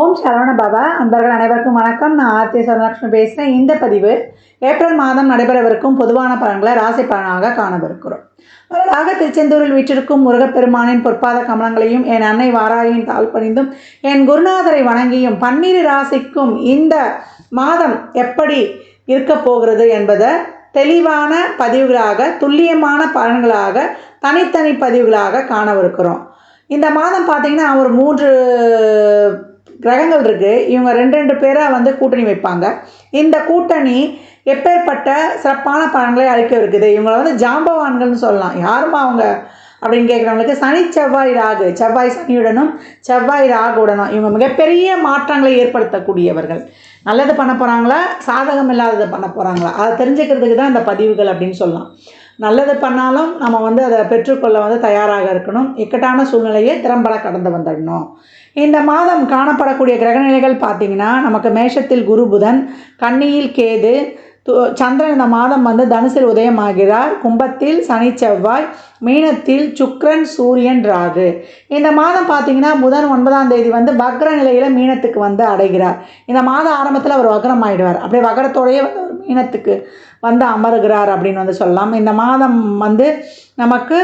ஓம் சரவண பவ. அன்பர்கள் அனைவருக்கும் வணக்கம். நான் ஆர்த்தி சரலட்சுமி பேசுகிறேன். இந்த பதிவு ஏப்ரல் மாதம் நடைபெறவிருக்கும் பொதுவான பலன்களை ராசி பலனாக காணவிருக்கிறோம். வரலாக திருச்செந்தூரில் வீற்றிருக்கும் முருகப்பெருமானின் பொற்பாத கமலங்களையும் என் அன்னை வாராயின் தாழ் பணிந்தும் என் குருநாதரை வணங்கியும் 12 ராசிக்கும் இந்த மாதம் எப்படி இருக்க போகிறது என்பதை தெளிவான பதிவுகளாக, துல்லியமான பலன்களாக, தனித்தனி பதிவுகளாக காணவிருக்கிறோம். இந்த மாதம் பார்த்திங்கன்னா ஒரு 3 கிரகங்கள் இருக்குது. இவங்க 2 பேராக வந்து கூட்டணி வைப்பாங்க. இந்த கூட்டணி எப்பேற்பட்ட சிறப்பான பலன்களை அளிக்க இருக்குது. இவங்களை வந்து ஜாம்பவான்கள்னு சொல்லலாம். யாருமா அவங்க அப்படின்னு கேட்குறவங்களுக்கு சனி செவ்வாய் ராகு, செவ்வாய் சனியுடனும் செவ்வாய் ராகுடனும் இவங்க மிகப்பெரிய மாற்றங்களை ஏற்படுத்தக்கூடியவர்கள். நல்லது பண்ண போகிறாங்களா, சாதகம் இல்லாதது பண்ண போகிறாங்களா, அதை தெரிஞ்சுக்கிறதுக்கு தான் இந்த பதிவுகள் அப்படின்னு சொல்லலாம். நல்லது பண்ணாலும் நம்ம வந்து அதை பெற்றுக்கொள்ள வந்து தயாராக இருக்கணும். இக்கட்டான சூழ்நிலையை திறம்பட கடந்து வந்துடணும். இந்த மாதம் காணப்படக்கூடிய கிரகநிலைகள் பார்த்திங்கன்னா, நமக்கு மேஷத்தில் குரு புதன், கன்னியில் கேது, சந்திரன் இந்த மாதம் வந்து தனுசில் உதயமாகிறார், கும்பத்தில் சனி செவ்வாய், மீனத்தில் சுக்கிரன் சூரியன் ராகு. இந்த மாதம் பார்த்திங்கன்னா புதன் 9ஆம் தேதி வந்து வக்ர நிலையில் மீனத்துக்கு வந்து அடைகிறார். இந்த மாத ஆரம்பத்தில் அவர் வக்ரம் ஆகிடுவார். அப்படியே வக்ரத்தோடையே வந்து ஒரு மீனத்துக்கு வந்து அமருகிறார் அப்படின்னு வந்து சொல்லலாம். இந்த மாதம் வந்து நமக்கு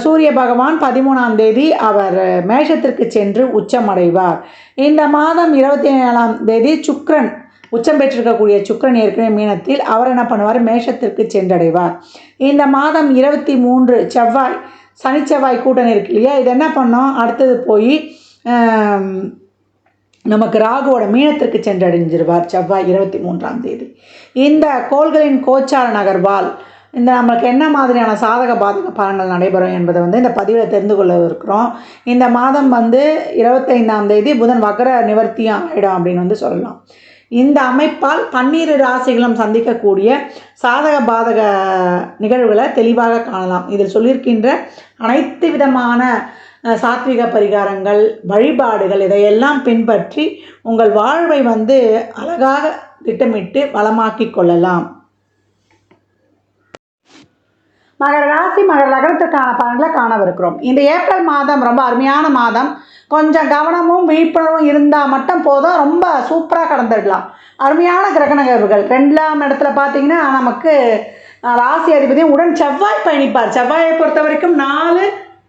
சூரிய பகவான் 13ஆம் தேதி அவர் மேஷத்திற்கு சென்று உச்சமடைவார். இந்த மாதம் 27ஆம் தேதி சுக்கிரன் உச்சம் பெற்றிருக்கக்கூடிய சுக்கிரன் ஏற்கனவே மீனத்தில், அவர் என்ன பண்ணுவார், மேஷத்திற்கு சென்றடைவார். இந்த மாதம் 23 செவ்வாய், சனி செவ்வாய் கூட்டணி இருக்கு இல்லையா, இது என்ன பண்ணோம், அடுத்தது போய் நமக்கு ராகுவோட மீனத்திற்கு சென்றடைஞ்சிருவார் செவ்வாய் 23ஆம் தேதி. இந்த கோள்களின் கோச்சார நகர்வால் இந்த நம்மளுக்கு என்ன மாதிரியான சாதக பாதக பலன்கள் நடைபெறும் என்பதை வந்து இந்த பதிவில் தெரிந்து கொள்ள இருக்கிறோம். இந்த மாதம் வந்து 25ஆம் தேதி புதன் வக்ர நிவர்த்தி ஆகிடும் அப்படின்னு வந்து சொல்லலாம். இந்த அமைப்பால் 12 ராசிகளும் சந்திக்கக்கூடிய சாதக பாதக நிகழ்வுகளை தெளிவாக காணலாம். இதில் சொல்லியிருக்கின்ற அனைத்து விதமான சாத்விக பரிகாரங்கள், வழிபாடுகள் இதையெல்லாம் பின்பற்றி உங்கள் வாழ்வை வந்து அழகாக திட்டமிட்டு வளமாக்கி கொள்ளலாம். மகர ராசி, மகர லக்னத்திற்கான பலன்களை காணவிருக்கிறோம். இந்த ஏப்ரல் மாதம் ரொம்ப அருமையான மாதம். கொஞ்சம் கவனமும் விழிப்புணர்வும் இருந்தால் மட்டும் போதும், ரொம்ப சூப்பராக கடந்துடலாம். அருமையான கிரக நிகழ்வுகள். 2ஆம் இடத்துல பார்த்திங்கன்னா நமக்கு ராசி அதிபதியும் உடன் செவ்வாய் பயணிப்பார். செவ்வாயை பொறுத்த வரைக்கும் 4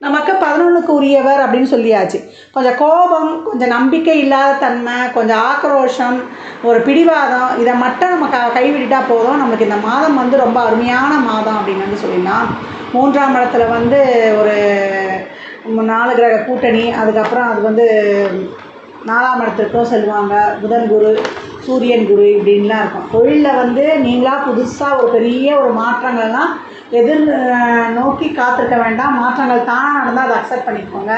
நமக்கு 11க்கு உரியவர் அப்படின்னு சொல்லியாச்சு. கொஞ்சம் கோபம், கொஞ்சம் நம்பிக்கை இல்லாத தன்மை, கொஞ்சம் ஆக்ரோஷம், ஒரு பிடிவாதம், இதை மட்டும் நம்ம கைவிட்டால் போதும். நமக்கு இந்த மாதம் வந்து ரொம்ப அருமையான மாதம் அப்படின்னு வந்து சொல்லிடலாம். 3ஆம் இடத்துல வந்து ஒரு 4 கிரக கூட்டணி, அதுக்கப்புறம் அது வந்து 4ஆம் இடத்துக்கும் செல்வாங்க. புதன் குரு, சூரியன் குரு இப்படின்லாம் இருக்கும். தொழிலில் வந்து நீங்களாக புதுசாக ஒரு பெரிய ஒரு மாற்றங்கள்லாம் நோக்கி காத்திருக்க வேண்டாம். மாற்றங்கள் தானாக நடந்தால் அதை அக்செப்ட் பண்ணிக்கோங்க.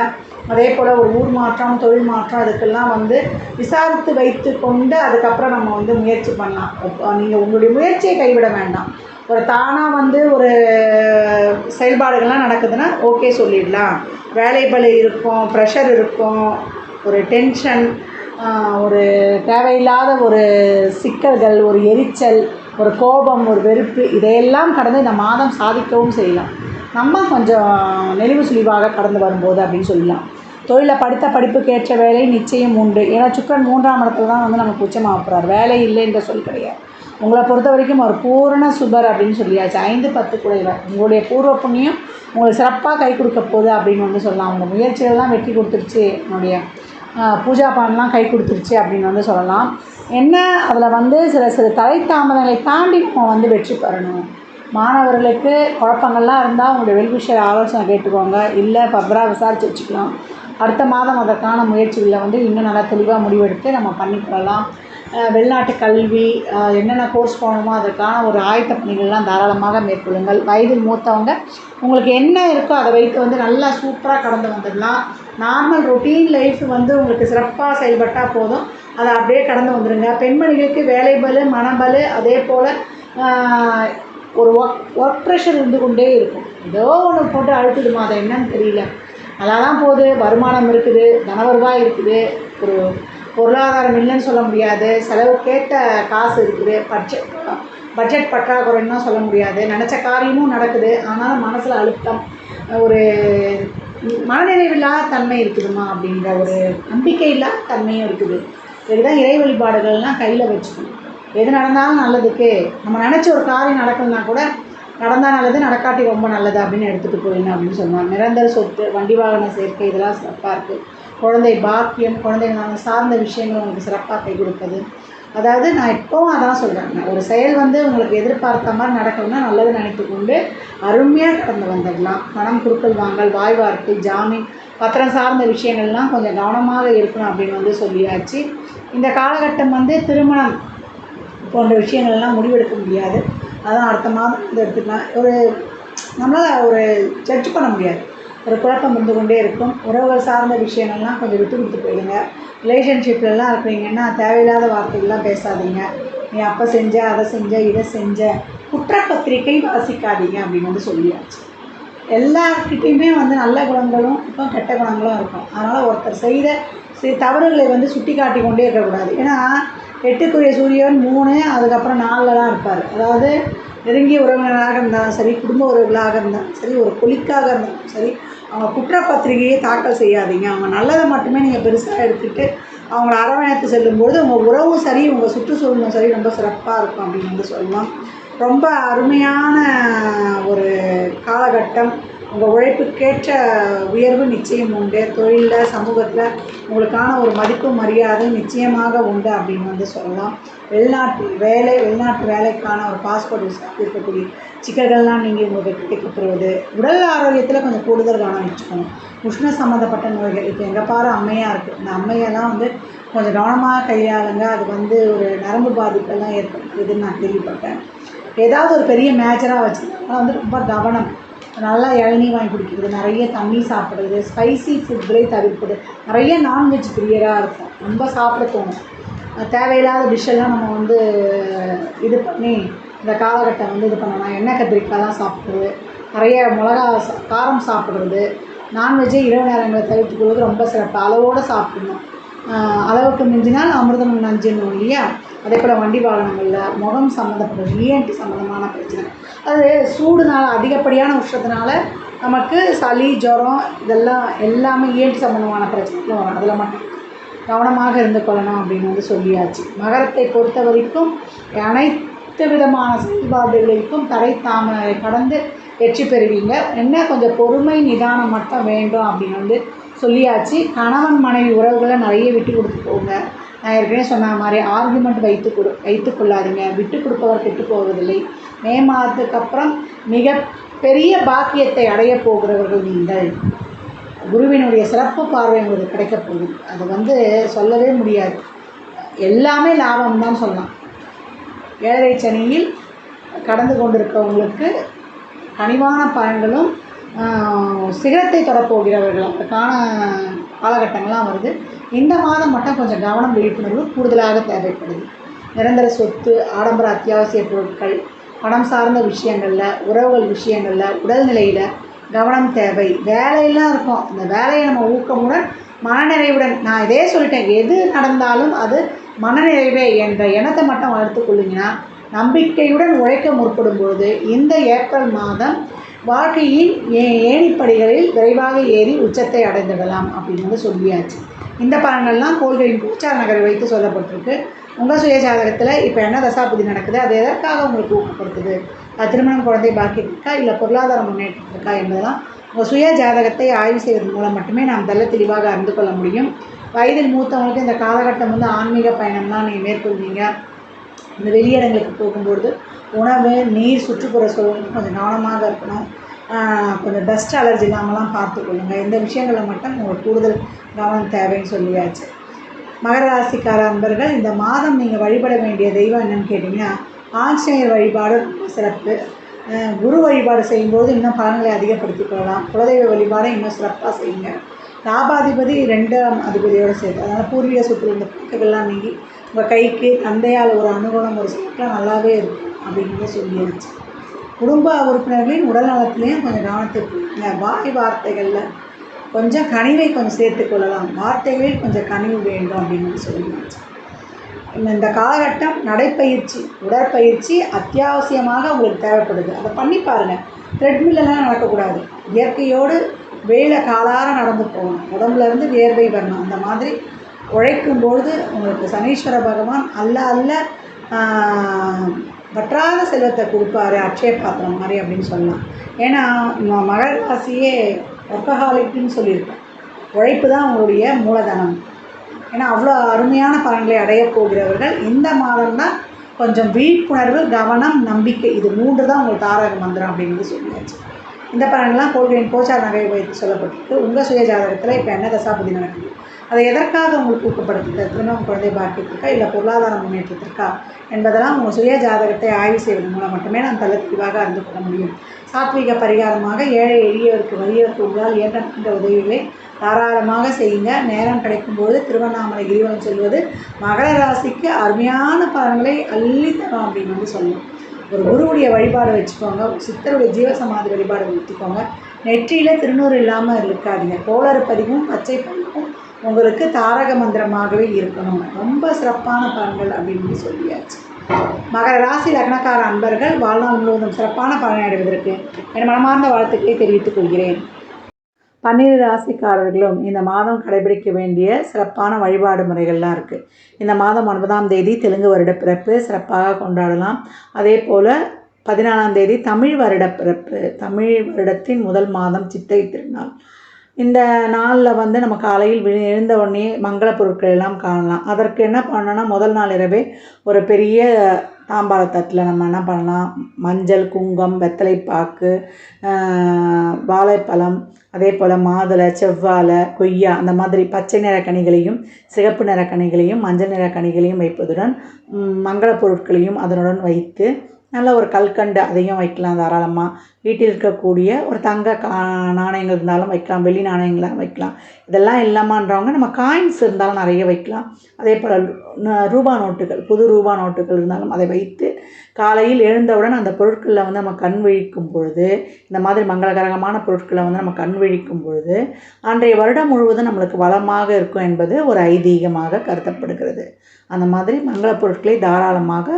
அதே போல் ஒரு ஊர் மாற்றம், தொழில் மாற்றம், அதுக்கெல்லாம் வந்து விசாரித்து வைத்து கொண்டு அதுக்கப்புறம் நம்ம வந்து முயற்சி பண்ணலாம். நீங்கள் உங்களுடைய முயற்சியை கைவிட வேண்டாம். ஒரு தானாக வந்து ஒரு செயல்பாடுகள்லாம் நடக்குதுன்னா ஓகே சொல்லிடலாம். வேலை பளு இருக்கும், ப்ரெஷர் இருக்கும், ஒரு டென்ஷன், ஒரு தேவையில்லாத ஒரு சிக்கல்கள், ஒரு எரிச்சல், ஒரு கோபம், ஒரு வெறுப்பு, இதையெல்லாம் கடந்து இந்த மாதம் சாதிக்கவும் செய்யலாம். நம்ம கொஞ்சம் நெளிவு சுழிவாக கடந்து வரும்போது அப்படின்னு சொல்லலாம். தொழிலில் படித்த படிப்புக்கு ஏற்ற வேலை நிச்சயம் உண்டு. ஏன்னா சுக்கிரன் 3ஆம் இடத்துல தான் வந்து நமக்கு உச்சமாக போகிறார். வேலை இல்லை என்ற சொல் கிடையாது. உங்களை பொறுத்த வரைக்கும் ஒரு பூரண சுபர் அப்படின்னு சொல்லியாச்சு. 5-10 குடைவர். உங்களுடைய பூர்வ புண்ணியம் உங்களுக்கு சிறப்பாக கை கொடுக்க போகுது அப்படின்னு வந்து சொல்லலாம். உங்கள் முயற்சிகள்லாம் வெற்றி கொடுத்துருச்சு, என்னுடைய பூஜா பானெலாம் கை கொடுத்துருச்சு அப்படின்னு வந்து சொல்லலாம். என்ன அதில் வந்து சில தலை தாமதங்களை தாண்டி நம்ம வந்து வெற்றி பெறணும். மாணவர்களுக்கு குழப்பங்கள்லாம் இருந்தால் உங்களுடைய வெல்விஷர் ஆலோசனை கேட்டுக்கோங்க. இல்லை ஃபர்தராக விசாரித்து வச்சுக்கலாம். அடுத்த மாதம் அதற்கான முயற்சிகளில் வந்து இன்னும் நல்லா தெளிவாக முடிவெடுத்து நம்ம பண்ணிக்கலாம். வெளிநாட்டு கல்வி, என்னென்ன கோர்ஸ் போகணுமோ அதற்கான ஒரு ஆயத்த பணிகள்லாம் தாராளமாக மேற்கொள்ளுங்கள். வயதில் மூத்தவங்க உங்களுக்கு என்ன இருக்கோ அதை வைத்து வந்து நல்லா சூப்பராக கடந்து வந்துடலாம். நார்மல் ரொட்டீன் லைஃப் வந்து உங்களுக்கு சிறப்பாக செயல்பட்டால் போதும், அதை அப்படியே கடந்து வந்துடுங்க. பெண்மணிகளுக்கு வேலை பளு, மனபலு, அதே போல் ஒரு ஒர்க் ப்ரெஷர் இருந்து கொண்டே இருக்கும். ஏதோ ஒன்று போட்டு அழுத்திடுமா, அதை என்னன்னு தெரியல. நல்லா தான் போகுது, வருமானம் இருக்குது, தனவருவாய் இருக்குது, ஒரு பொருளாதாரம் இல்லைன்னு சொல்ல முடியாது, செலவுக்கேற்ற காசு இருக்குது, பட்ஜெட் பற்றாக்குறைன்னு தான் சொல்ல முடியாது. நினச்ச காரியமும் நடக்குது, ஆனாலும் மனசில் அழுத்தம், ஒரு மனநிறைவில்லாத தன்மை இருக்குதுமா அப்படின்ற ஒரு நம்பிக்கை இல்லாத தன்மையும் இருக்குது. இதுதான் இறை வழிபாடுகள்லாம் கையில் வச்சுக்கணும். எது நடந்தாலும் நல்லதுக்கு, நம்ம நினச்ச ஒரு காரியம் நடக்கணும்னா கூட நடந்தால் நல்லது, நடக்காட்டி ரொம்ப நல்லது அப்படின்னு எடுத்துகிட்டு போயிடணும் அப்படின்னு சொல்லுவாங்க. நிரந்தர சொத்து, வண்டி வாகன சேர்க்கை இதெல்லாம் சிறப்பாக இருக்குது. குழந்தை பாக்கியம், குழந்தைங்க சார்ந்த விஷயங்கள் உங்களுக்கு சிறப்பாக கை கொடுப்பது. அதாவது நான் எப்போவும் அதான் சொல்கிறேன், ஒரு செயல் உங்களுக்கு எதிர்பார்த்த மாதிரி நடக்கணும்னா நல்லது நினைத்து கொண்டு அருமையாக கடந்து வந்துடலாம். பணம் கொடுக்கல் வாங்கல், வாய் வார்த்தை, ஜாமீன், பத்திரம் சார்ந்த விஷயங்கள்லாம் கொஞ்சம் கவனமாக இருக்கணும் அப்படின்னு சொல்லியாச்சு. இந்த காலகட்டம் திருமணம் போன்ற விஷயங்கள்லாம் முடிவெடுக்க முடியாது. அதான் அடுத்த மாதம் எடுத்துக்கலாம். நம்மளால் ஒரு ஜட்ஜ் பண்ண முடியாது. ஒரு குழப்பம் இருந்து கொண்டே இருக்கும். உறவுகள் சார்ந்த விஷயங்கள்லாம் கொஞ்சம் விட்டு கொடுத்து போயிடுங்க. ரிலேஷன்ஷிப்லலாம் இருக்கிறீங்கன்னா தேவையில்லாத வார்த்தைகள்லாம் பேசாதீங்க. நீ அப்போ செஞ்ச, அதை செஞ்ச, இதை செஞ்ச, குற்றப்பத்திரிக்கை வாசிக்காதீங்க அப்படின்னு சொல்லியாச்சு. எல்லார்கிட்டையுமே நல்ல குணங்களும் இருக்கும், கெட்ட குணங்களும் இருக்கும். அதனால் ஒருத்தர் செய்த தவறுகளை சுட்டி காட்டி கொண்டே இருக்கக்கூடாது. ஏன்னா 8க்குரிய சூரியன் 3, அதுக்கப்புறம் 4 தான் இருப்பார். அதாவது நெருங்கிய உறவினராக இருந்தாலும் சரி, குடும்ப உறவுகளாக இருந்தாலும் சரி, ஒரு கொலிக்காக இருந்தாலும் சரி, அவங்க குற்றப்பத்திரிகையை தாக்கல் செய்யாதீங்க. அவங்க நல்லதை மட்டுமே நீங்கள் பெருசாக எடுத்துகிட்டு அவங்கள அரவணைத்து செல்லும்போது உங்கள் உறவும் சரி, உங்கள் சுற்றுச்சூழலும் சரி ரொம்ப சிறப்பாக இருக்கும் அப்படின்னு சொல்லலாம். ரொம்ப அருமையான ஒரு காலகட்டம். உங்கள் உழைப்புக்கேற்ற உயர்வு நிச்சயம் உண்டு. தொழிலில், சமூகத்தில் உங்களுக்கான ஒரு மதிப்பு மரியாதை நிச்சயமாக உண்டு அப்படின்னு சொல்லலாம். வெளிநாட்டு வேலைக்கான ஒரு பாஸ்போர்ட் இருக்கக்கூடிய சிக்கல்கள்லாம் நீங்கள் உங்களுக்கு கிடைக்கப்பெறுவது. உடல் ஆரோக்கியத்தில் கொஞ்சம் கூடுதல் கவனம் வச்சுக்கணும். உஷ்ண சம்மந்தப்பட்ட நோய்கள், இப்போ எங்கே பாரு அம்மையாக இருக்குது. இந்த அம்மையெல்லாம் கொஞ்சம் கவனமாக கையாளுங்க. அது ஒரு நரம்பு பாதிப்பெல்லாம் ஏற்படுத்துதுன்னு நான் கேள்விப்பட்டேன். ஏதாவது ஒரு பெரிய மேஜராக வச்சுருந்தாங்கன்னா ரொம்ப கவனம். நல்லா இளநீர் வாங்கி குடிக்கிறது, நிறைய தண்ணி சாப்பிட்றது, ஸ்பைசி ஃபுட்களை தவிர்ப்பது. நிறைய நான்வெஜ் பிரியராக இருக்கும், ரொம்ப சாப்பிட தோணும். தேவையில்லாத டிஷ்ஷெல்லாம் நம்ம இது பண்ணி இந்த காலகட்டம் இது பண்ணலாம். எண்ணெய் கத்திரிக்காய்லாம் சாப்பிட்றது, நிறைய காரம் சாப்பிட்றது, நான்வெஜ்ஜை இரவு நேரங்களை தவிர்த்துக்கொள்வது ரொம்ப சிறப்பு. அளவோடு சாப்பிடணும். அளவுக்கு மிஞ்சினால் அமிர்தம் நஞ்சுன்னு இல்லையா? அதே போல் வண்டி வாகனங்களில் முகம் சம்மந்தப்பட்ட இஎன்டி சம்மந்தமான பிரச்சனை, அது சூடுனால், அதிகப்படியான உஷ்ணத்தினால நமக்கு சளி, ஜுரம் எல்லாமே இஎன்டி சம்மந்தமான பிரச்சனைகளும் வரும். அதில் மட்டும் கவனமாக இருந்து கொள்ளணும் அப்படின்னு சொல்லியாச்சு. மகரத்தை பொறுத்த வரைக்கும் அனைத்து விதமான செயல்பாடுகளுக்கும் தடை தாமரை கடந்து வெற்றி பெறுவீங்க. என்ன கொஞ்சம் பொறுமை, நிதானம் மட்டும் வேண்டும் அப்படின்னு சொல்லியாச்சு. கணவன் மனைவி உறவுகளை நிறைய விட்டு கொடுத்து போங்க. நான் ஏற்கனவே சொன்ன மாதிரி ஆர்குமெண்ட் வைத்து கொள்ளாதீங்க. விட்டு கொடுப்பவர் கெட்டு போவதில்லை. மே மாதத்துக்கு அப்புறம் மிக பெரிய பாக்கியத்தை அடைய போகிறவர்கள் நீங்கள். குருவினுடைய சிறப்பு பார்வை உங்களுக்கு கிடைக்க போகுது. அது சொல்லவே முடியாது. எல்லாமே லாபம் தான் சொல்லலாம். 7.5 சனியில் கடந்து கொண்டிருக்கவங்களுக்கு கனிவான பலன்களும் சிகரத்தை தொடப்போகிறவர்கள் அதுக்கான காலகட்டங்கள்லாம் வருது. இந்த மாதம் மட்டும் கொஞ்சம் கவனம், விழிப்புணர்வு கூடுதலாக தேவைப்படுது. நிரந்தர சொத்து, ஆடம்பர அத்தியாவசிய பொருட்கள், பணம் சார்ந்த விஷயங்களில், உறவுகள் விஷயங்களில், உடல்நிலையில் கவனம் தேவை. வேலையெல்லாம் இருக்கும், அந்த வேலையை நம்ம ஊக்கமுடன், மனநிறைவுடன், நான் இதே சொல்லிட்டேன், எது நடந்தாலும் அது மனநிறைவே என்ற எண்ணத்தை மட்டும் வளர்த்துக்கொள்ளுங்கன்னா, நம்பிக்கையுடன் உழைக்க முற்படும் பொழுது இந்த ஏப்ரல் மாதம் வாழ்க்கையின் ஏணிப்படிகளில் விரைவாக ஏறி உச்சத்தை அடைந்துடலாம் அப்படின்னு சொல்லியாச்சு. இந்த பலன்கள்லாம் கோள்களின் கோச்சார நகரை வைத்து சொல்லப்பட்டிருக்கு. உங்கள் சுய ஜாதகத்தில் இப்போ என்ன தசாபுதி நடக்குது, அது எதற்காக உங்களுக்கு ஊக்கப்படுத்துது, அது திருமணம், குழந்தை பாக்கியத்திற்கா, இல்லை பொருளாதார முன்னேற்றத்திற்கா என்பதெல்லாம் உங்கள் சுய ஜாதகத்தை ஆய்வு செய்வதன் மூலம் மட்டுமே நாம் தெளிவாக அறிந்து கொள்ள முடியும். வயதில் மூத்தவங்களுக்கு இந்த காலகட்டம் ஆன்மீக பயணம்லாம் நீங்கள் மேற்கொள்வீங்க. இந்த வெளியிடங்களுக்கு போகும்பொழுது உணவு, நீர், சுற்றுப்புற சூழல் கொஞ்சம் கவனமாக இருக்கணும். கொஞ்சம் டஸ்ட் அலர்ஜி இல்லாமலாம் பார்த்துக்கொள்ளுங்க. இந்த விஷயங்களில் மட்டும் உங்களுக்கு கூடுதல் கவனம் தேவைன்னு சொல்லியாச்சு. மகர ராசிக்கார அன்பர்கள், இந்த மாதம் நீங்கள் வழிபட வேண்டிய தெய்வம் என்னென்னு கேட்டிங்கன்னா, ஆஞ்சநேயர் வழிபாடு ரொம்ப சிறப்பு. குரு வழிபாடு செய்யும்போது இன்னும் பலன்களை அதிகப்படுத்திக் கொள்ளலாம். குலதெய்வ வழிபாடை இன்னும் சிறப்பாக செய்யுங்க. லாபாதிபதி 2ஆம் அதிபதியோடு சேர்த்து, அதனால் பூர்வீக சொத்து இந்த பக்கங்கள்லாம் நீங்கி உங்கள் கைக்கு தந்தையால் ஒரு அனுகூலம், ஒரு சிறப்பாக நல்லாவே இருக்கும் அப்படிங்கிறத சொல்லியாச்சு. குடும்ப உறுப்பினர்களின் உடல் நலத்துலேயும் கொஞ்சம் கவனத்தை வாய் வார்த்தைகளில் கொஞ்சம் கனிவை கொஞ்சம் சேர்த்துக்கொள்ளலாம். வார்த்தைகளில் கொஞ்சம் கனிவு வேண்டும் அப்படின்னு சொல்லியாச்சு. இந்த காலகட்டம் நடைப்பயிற்சி, உடற்பயிற்சி அத்தியாவசியமாக உங்களுக்கு தேவைப்படுது. அதை பண்ணி பாருங்கள். த்ரெட்மில்லாம் நடக்கக்கூடாது. இயற்கையோடு வேலை காலார நடந்து போகணும், உடம்புலேருந்து வேர்வை வரணும். அந்த மாதிரி உழைக்கும்பொழுது உங்களுக்கு சனீஸ்வர பகவான் அல்ல வற்றாத செல்வத்தை கொடுப்பாரு, அட்சய பாத்திரம் மாதிரி அப்படின்னு சொல்லலாம். ஏன்னா மகர ராசியே ஒர்க்கஹாலிக்னு சொல்லியிருக்கோம். உழைப்பு தான் உங்களுடைய மூலதனம். ஏன்னா அவ்வளோ அருமையான பலன்களை அடையப் போகிறவர்கள் இந்த மாதம் தான். கொஞ்சம் விழிப்புணர்வு, கவனம், நம்பிக்கை, இது 3 தான் உங்களுக்கு தாரக மந்திரம் அப்படின்னு சொல்லியாச்சு. இந்த பலன்கள்லாம் கோள்களின் கோச்சார நகை வைத்து சொல்லப்பட்டிருக்கு. உங்கள் சுய ஜாதகத்தில் இப்போ என்ன தசாபதி நடக்குது, அதை எதற்காக உங்களுக்கு ஊக்கப்படுத்துது, திருமணம் குழந்தை பாக்கியத்திற்கா இல்லை பொருளாதார முன்னேற்றத்திற்கா என்பதெல்லாம் உங்கள் சுய ஜாதகத்தை ஆய்வு செய்வதன் மூலம் மட்டுமே நாம் தெளிவாக அறிந்து கொள்ள முடியும். சாத்வீக பரிகாரமாக ஏழை எளியவருக்கு வலியவருக்கு உங்களால் ஏற்ற உதவிகளை தாராளமாக செய்யுங்க. நேரம் கிடைக்கும்போது திருவண்ணாமலை கிரிவலம் செல்வது மகர ராசிக்கு அருமையான பலன்களை அள்ளி தரும் அப்படின்னு சொல்லணும். ஒரு குருவுடைய வழிபாடு வச்சுக்கோங்க, சித்தருடைய ஜீவசமாதி வழிபாடு வச்சுக்கோங்க. நெற்றியில் திருநூறு இல்லாமல் இருக்காதீங்க. கோளறு பதிவும் பச்சை பதிவும் உங்களுக்கு தாரக மந்திரமாகவே இருக்கணும். ரொம்ப சிறப்பான பலன்கள் அப்படின்னு சொல்லியாச்சு. மகர ராசி லக்னக்கார அன்பர்கள் வாழ்நாள் முழுவதும் சிறப்பான பலனை அடைவதற்கு என் மனமார்ந்த வாழ்த்துக்களை தெரிவித்துக் கொள்கிறேன். 12 ராசிக்காரர்களும் இந்த மாதம் கடைபிடிக்க வேண்டிய சிறப்பான வழிபாடு முறைகள்லாம் இருக்குது. இந்த மாதம் 9ஆம் தேதி தெலுங்கு வருட பிறப்பு சிறப்பாக கொண்டாடலாம். அதே போல் 14ஆம் தேதி தமிழ் வருட பிறப்பு, தமிழ் வருடத்தின் முதல் மாதம் சித்திரை திருநாள். இந்த நாளில் நம்ம காலையில் எழுந்த உடனே மங்கள பொருட்கள் எல்லாம் காணலாம். அதற்கு என்ன பண்ணணும்னா, முதல் நாள் இரவே ஒரு பெரிய தாம்பாளத்தட்டில் நம்ம என்ன பண்ணலாம், மஞ்சள், குங்குமம், வெத்தலைப்பாக்கு, வாழைப்பழம், அதே போல் மாதுளை, செவ்வாழை, கொய்யா, அந்த மாதிரி பச்சை நிற கனிகளையும் சிகப்பு நிற கனிகளையும் மஞ்சள் நிற கனிகளையும் வைப்பதுடன் மங்கள பொருட்களையும் அதனுடன் வைத்து நல்ல ஒரு கல்கண்டு அதையும் வைக்கலாம். தாராளமாக வீட்டில் இருக்கக்கூடிய ஒரு தங்க நாணயங்கள் இருந்தாலும் வைக்கலாம், வெள்ளி நாணயங்களாக வைக்கலாம். இதெல்லாம் இல்லாமன்றவங்க நம்ம காயின்ஸ் இருந்தாலும் நிறைய வைக்கலாம். அதே போல் ரூபா நோட்டுகள், புது ரூபா நோட்டுகள் இருந்தாலும் அதை வைத்து காலையில் எழுந்தவுடன் அந்த பொருட்களில் நம்ம கண் விழிக்கும் பொழுது, இந்த மாதிரி மங்களகரமான பொருட்களை நம்ம கண் விழிக்கும் பொழுது அன்றைய வருடம் முழுவதும் நம்மளுக்கு வளமாக இருக்கும் என்பது ஒரு ஐதீகமாக கருதப்படுகிறது. அந்த மாதிரி மங்கள பொருட்களை தாராளமாக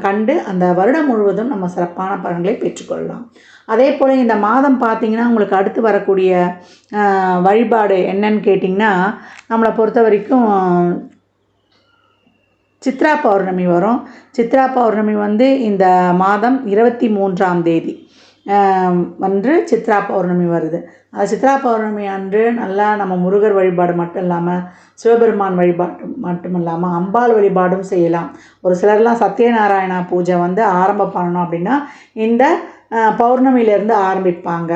கண்டு அந்த வருடம் முழுவதும் நம்ம சிறப்பான பலன்களை பெற்றுக்கொள்ளலாம். அதே போல் இந்த மாதம் பார்த்திங்கன்னா உங்களுக்கு அடுத்து வரக்கூடிய வழிபாடு என்னன்னு கேட்டிங்கன்னா, நம்மளை பொறுத்த வரைக்கும் சித்ரா பௌர்ணமி வரும். சித்ரா பௌர்ணமி இந்த மாதம் 23ஆம் தேதி அன்று சித்ரா பௌர்ணமி வருது. அந்த சித்ரா பௌர்ணமி அன்று நல்லா நம்ம முருகர் வழிபாடு மட்டும் இல்லாமல் சிவபெருமான் வழிபாடு மட்டும் இல்லாமல் அம்பாள் வழிபாடும் செய்யலாம். ஒரு சிலர்லாம் சத்யநாராயணா பூஜை ஆரம்பம் பண்ணணும் அப்படின்னா இந்த பௌர்ணமியிலேருந்து ஆரம்பிப்பாங்க.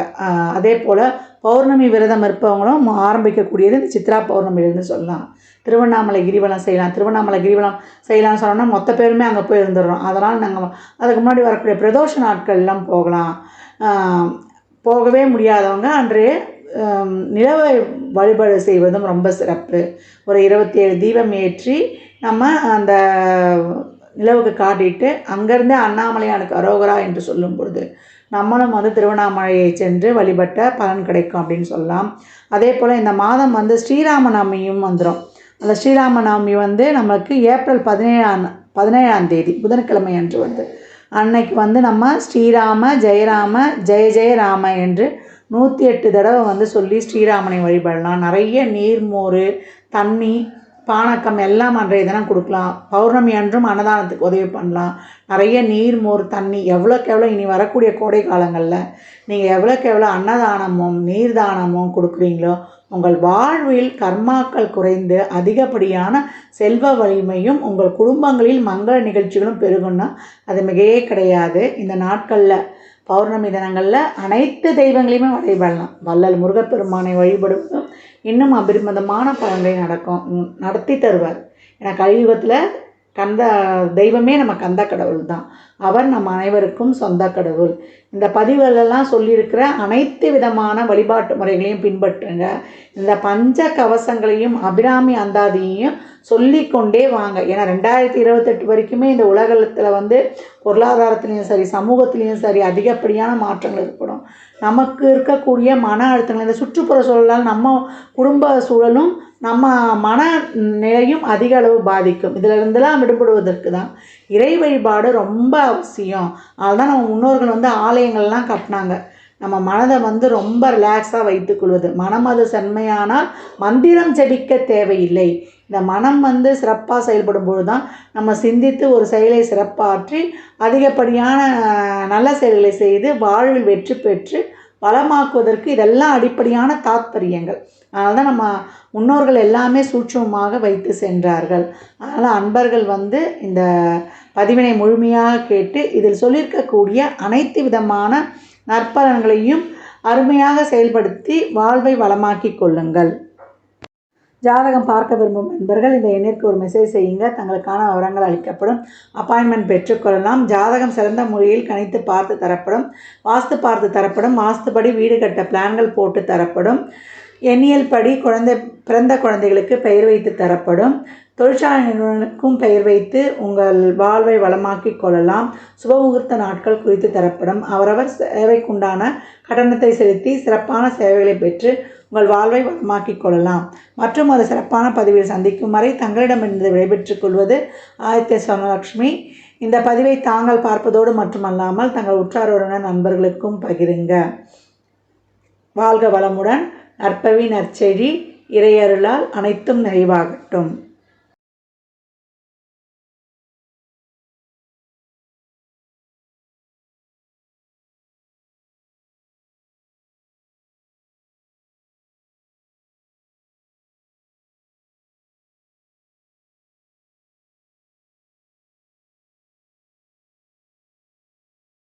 அதே போல் பௌர்ணமி விரதம் இருப்பவங்களும் ஆரம்பிக்கக்கூடியது இந்த சித்ரா பௌர்ணமியிலேருந்து சொல்லலாம். திருவண்ணாமலை கிரிவலம் செய்யலாம். திருவண்ணாமலை கிரிவலம் செய்யலாம்னு சொன்னோம்னா மொத்த பேருமே அங்கே போய் இருந்துடுறோம். அதனால் நாங்கள் அதுக்கு முன்னாடி வரக்கூடிய பிரதோஷ நாட்கள்லாம் போகலாம். போகவே முடியாதவங்க அன்று நிலவை வழிபாடு செய்வதும் ரொம்ப சிறப்பு. ஒரு 27 தீபம் ஏற்றி நம்ம அந்த நிலவுக்கு காட்டிட்டு அங்கேருந்து அண்ணாமலையானுக்கு அரோகரா என்று சொல்லும் பொழுது நம்மளும் திருவண்ணாமலையை சென்று வழிபட்ட பலன் கிடைக்கும் அப்படின்னு சொல்லலாம். அதே போல் இந்த மாதம் ஸ்ரீராம நவமியும் வந்துடும். அந்த ஸ்ரீராம நவமி நமக்கு ஏப்ரல் 17ஆம் தேதி புதன்கிழமை அன்று வருது. அன்னைக்கு நம்ம ஸ்ரீராம ஜெயராம ஜெய ஜெய ராம என்று 108 தடவை சொல்லி ஸ்ரீராமனை வழிபடலாம். நிறைய நீர்மோர், தண்ணி, பானக்கம் எல்லாம் அன்றைய தினம் கொடுக்கலாம். பௌர்ணமி அன்றும் அன்னதானத்துக்கு உதவி பண்ணலாம். நிறைய நீர், மோர், தண்ணி எவ்வளோக்கு எவ்வளோ இனி வரக்கூடிய கோடை காலங்களில் நீங்கள் எவ்வளோக்கு எவ்வளோ அன்னதானமும் நீர்தானமும் கொடுக்குறீங்களோ உங்கள் வாழ்வில் கர்மாக்கள் குறைந்து அதிகப்படியான செல்வ வலிமையும் உங்கள் குடும்பங்களில் மங்கள நிகழ்ச்சிகளும் பெருகும்னா அது மிகையே கிடையாது. இந்த நாட்களில் பௌர்ணமி தினங்களில் அனைத்து தெய்வங்களையுமே வழிபடலாம். வள்ளல் முருகப்பெருமானை வழிபடுவதும் இன்னும் அபரிமிதமான பலன்களை நடத்தி தருவார். ஏன்னா கலியுகத்தில் தெய்வமே நம்ம கந்த கடவுள் தான். அவர் நம் அனைவருக்கும் சொந்த கடவுள். இந்த பதிவுகளெல்லாம் சொல்லியிருக்கிற அனைத்து விதமான வழிபாட்டு முறைகளையும் பின்பற்றுங்க. இந்த பஞ்ச கவசங்களையும் அபிராமி அந்தாதியையும் சொல்லிக்கொண்டே வாங்க. ஏன்னா 2028 வரைக்குமே இந்த உலகத்தில் பொருளாதாரத்துலேயும் சரி சமூகத்துலேயும் சரி அதிகப்படியான மாற்றங்கள் ஏற்படும். நமக்கு இருக்கக்கூடிய மன அழுத்தங்கள், இந்த சுற்றுப்புற சூழலால் நம்ம குடும்ப சூழலும் நம்ம மன நிலையும் அதிக அளவு பாதிக்கும். இதிலிருந்தெல்லாம் விடுபடுவதற்கு தான் இறை வழிபாடு ரொம்ப அவசியம். அதுதான் நம்ம முன்னோர்கள் ஆலயங்கள்லாம் கட்டினாங்க. நம்ம மனதை வந்து ரொம்ப ரிலாக்ஸாக வைத்துக்கொள்வது. மனம் அது செம்மையானால் மந்திரம் ஜெபிக்க தேவையில்லை. இந்த மனம் வந்து சிறப்பாக செயல்படும் பொழுது தான் நம்ம சிந்தித்து ஒரு செயலை சிறப்பாற்றி அதிகப்படியான நல்ல செயல்களை செய்து வாழ்வில் வெற்றி பெற்று வளமாக்குவதற்கு இதெல்லாம் அடிப்படையான தாத்பரியங்கள். அதனால தான் நம்ம முன்னோர்கள் எல்லாமே சூட்சமமாக வைத்து சென்றார்கள். அதனால் அன்பர்கள் வந்து இந்த பதிவினை முழுமையாக கேட்டு இதில் சொல்லியிருக்கக்கூடிய அனைத்து விதமான நற்பலன்களையும் அருமையாக செயல்படுத்தி வாழ்வை வளமாக்கி கொள்ளுங்கள். ஜாதகம் பார்க்க விரும்பும் நண்பர்கள் இந்த எண்ணிற்கு ஒரு மெசேஜ் செய்யுங்க. தங்களுக்கான விவரங்கள் அளிக்கப்படும். அப்பாயின்மெண்ட் பெற்றுக்கொள்ளலாம். ஜாதகம் சிறந்த முறையில் கணித்து பார்த்து தரப்படும். வாஸ்து பார்த்து தரப்படும். வாஸ்துபடி வீடு கட்ட பிளான்கள் போட்டு தரப்படும். எண்ணியல் படி பிறந்த குழந்தைகளுக்கு பெயர் வைத்து தரப்படும். தொழிற்சாலை நிறுவனங்களுக்கும் பெயர் வைத்து உங்கள் வாழ்வை வளமாக்கி கொள்ளலாம். சுபமுகூர்த்த நாட்கள் குறித்து தரப்படும். அவரவர் சேவைக்குண்டான கட்டணத்தை செலுத்தி சிறப்பான சேவைகளை பெற்று உங்கள் வாழ்வை வளமாக்கிக் கொள்ளலாம். மற்றும் ஒரு சிறப்பான பதிவில் சந்திக்கும் வரை தங்களிடமிருந்து விடைபெற்றுக் கொள்வது ஆதித்ய சொர்ணலக்ஷ்மி. இந்த பதிவை தாங்கள் பார்ப்பதோடு மட்டுமல்லாமல் தங்கள் உற்றார் உறவினர் நண்பர்களுக்கும் பகிருங்க. வாழ்க வளமுடன். நற்பவி நற்செய்தி. இறையருளால் அனைத்தும் நிறைவாகட்டும்.